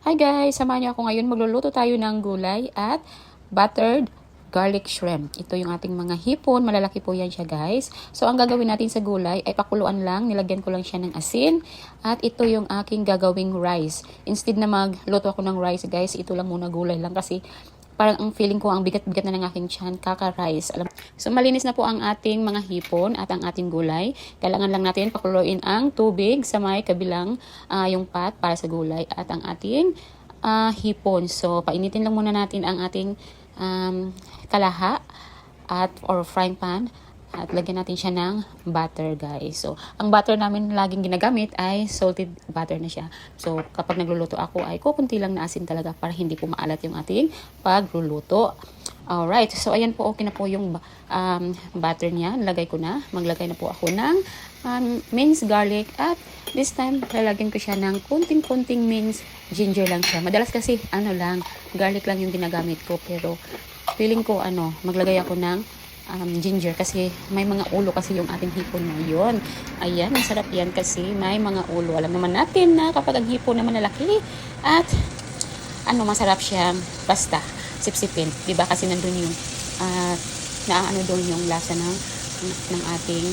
Hi guys! Samahan niyo ako ngayon. Magluluto tayo ng gulay at buttered garlic shrimp. Ito yung ating mga hipon. Malalaki po yan siya guys. So ang gagawin natin sa gulay ay pakuluan lang. Nilagyan ko lang siya ng asin. At ito yung aking gagawing rice. Instead na magluto ako ng rice guys, ito lang muna gulay lang kasi parang ang feeling ko ang bigat-bigat na ng aking tiyan, kaka-rice. So malinis na po ang ating mga hipon at ang ating gulay. Kailangan lang natin pakuluin ang tubig sa may kabilang yung pot para sa gulay at ang ating hipon. So painitin lang muna natin ang ating kalaha or frying pan. At lagyan natin siya ng butter guys. So, ang butter namin laging ginagamit ay salted butter na siya. So, kapag nagluluto ako ay kukunti lang na asin talaga para hindi po maalat yung ating pagluluto. Alright. So, ayan po. Okay na po yung butter niya. Nalagay ko na. Maglagay na po ako ng minced garlic. At this time, lalagyan ko siya ng kunting-kunting minced ginger lang siya. Madalas kasi, garlic lang yung ginagamit ko. Pero, feeling ko, maglagay ako ng ginger kasi may mga ulo kasi yung ating hipon na yun. Ayan, masarap yan kasi may mga ulo. Alam naman natin na kapag ang hipon naman lalaki at masarap siya basta sipsipin. Diba kasi nandun yung doon yung lasa ng ating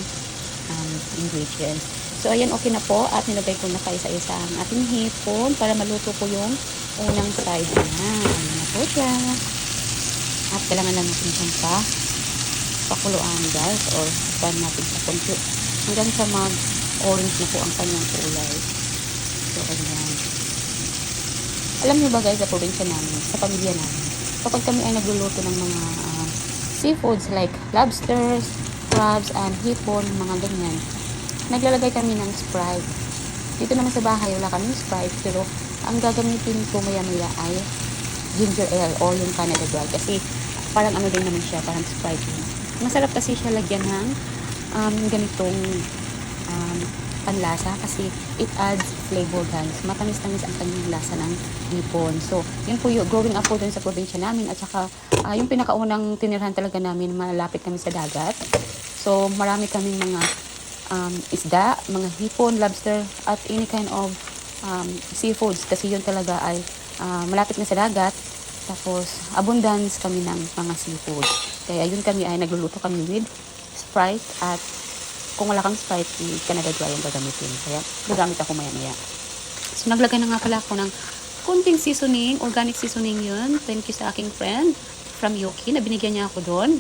ingredients. So, ayan, okay na po at nilagay ko na kaisa-isa ang ating hipon para maluto po yung unang side na. Ayan na po siya. At kailangan lang natin siyang pakuluan guys or pan natin sa konti hanggang sa mag-orange na po ang kanyang kulay. So, ayan. Alam niyo ba guys, sa probinsya namin, sa pamilya namin, kapag kami ay nagluluto ng mga seafoods like lobsters, crabs, and hipon, mga ganyan, naglalagay kami ng Sprite. Dito naman sa bahay, wala kaming Sprite, pero ang gagamitin ko maya-maya ay ginger ale o yung Canada Dry kasi parang din naman siya, parang Sprite din. Masarap kasi siya lagyan ng ganitong panlasa kasi it adds flavor guys. Matamis-tamis ang kanyang lasa ng hipon. So, yun po yung growing up po dun sa probinsya namin at saka yung pinakaunang tinirhan talaga namin, malapit kami sa dagat. So, marami kaming mga isda, mga hipon, lobster at any kind of seafoods kasi yun talaga ay malapit na sa dagat. Tapos, abundance kami ng mga seafood. Kaya yun kami ay nagluluto kami with Sprite at kung wala kang Sprite, Canada Dry yung gagamitin. Kaya gagamit ako maya-maya. So, naglagay na nga pala ako ng kunting seasoning, organic seasoning yun. Thank you sa aking friend from Yuki na binigyan niya ako doon.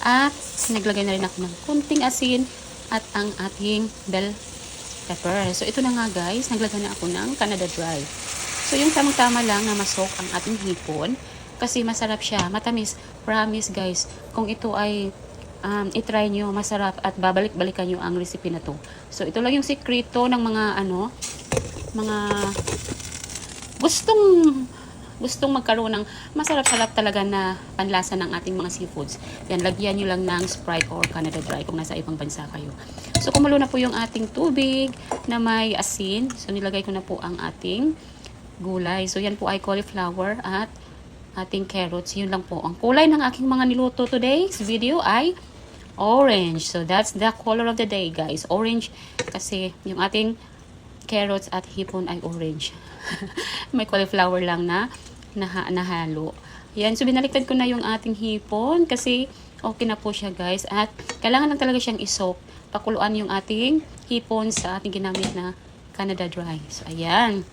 At naglagay na rin ako ng kunting asin at ang ating bell pepper. So, ito na nga guys, naglagay na ako ng Canada Dry. So, yung tamang-tama lang na masok ang ating hipon kasi masarap siya, matamis. Promise guys, kung ito ay itry nyo, masarap at babalik-balikan nyo ang recipe na to. So, ito lang yung sikreto ng mga mga gustong magkaroon ng masarap-sarap talaga na panlasa ng ating mga seafoods. Yan, lagyan nyo lang ng Sprite or Canada Dry kung nasa ibang bansa kayo. So, kumulo na po yung ating tubig na may asin. So, nilagay ko na po ang ating gulay. So, yan po ay cauliflower at ating carrots. Yun lang po. Ang kulay ng aking mga niluto today's video ay orange. So, that's the color of the day, guys. Orange kasi yung ating carrots at hipon ay orange. May cauliflower lang na nahalo. Yan. So, binaliktad ko na yung ating hipon kasi okay na po siya, guys. At kailangan lang talaga siyang isok. Pakuluan yung ating hipon sa ating ginamit na Canada Dry. So, ayan.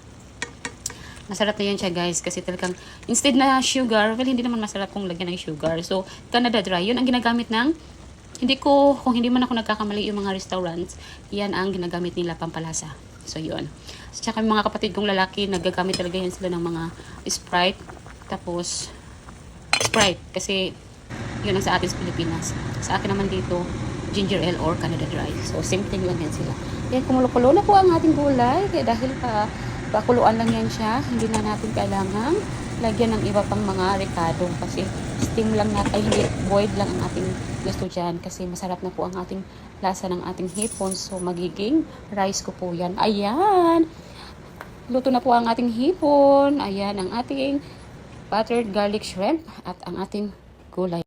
Masarap na yan siya guys kasi talagang instead na sugar, well hindi naman masarap kung lagyan ng sugar. So, Canada Dry, yun ang ginagamit ng, kung hindi man ako nagkakamali yung mga restaurants, yan ang ginagamit nila pampalasa. So, yun. So, tsaka yung mga kapatid kong lalaki, nagagamit talaga yan sila ng mga Sprite. Tapos, Sprite kasi yun ang sa atin sa Pilipinas. Sa akin naman dito, ginger ale or Canada Dry. So, same thing lang yan sila. Yan, kumulo-kulo na po ang ating gulay. Kaya dahil pakuluan lang yan siya. Hindi na natin kailangan lagyan ng iba pang mga rekado kasi steam lang natin, ay hindi, boiled lang ang ating gusto dyan kasi masarap na po ang ating lasa ng ating hipon. So, magiging rice ko po yan. Ayan! Luto na po ang ating hipon. Ayan ang ating buttered garlic shrimp at ang ating gulay.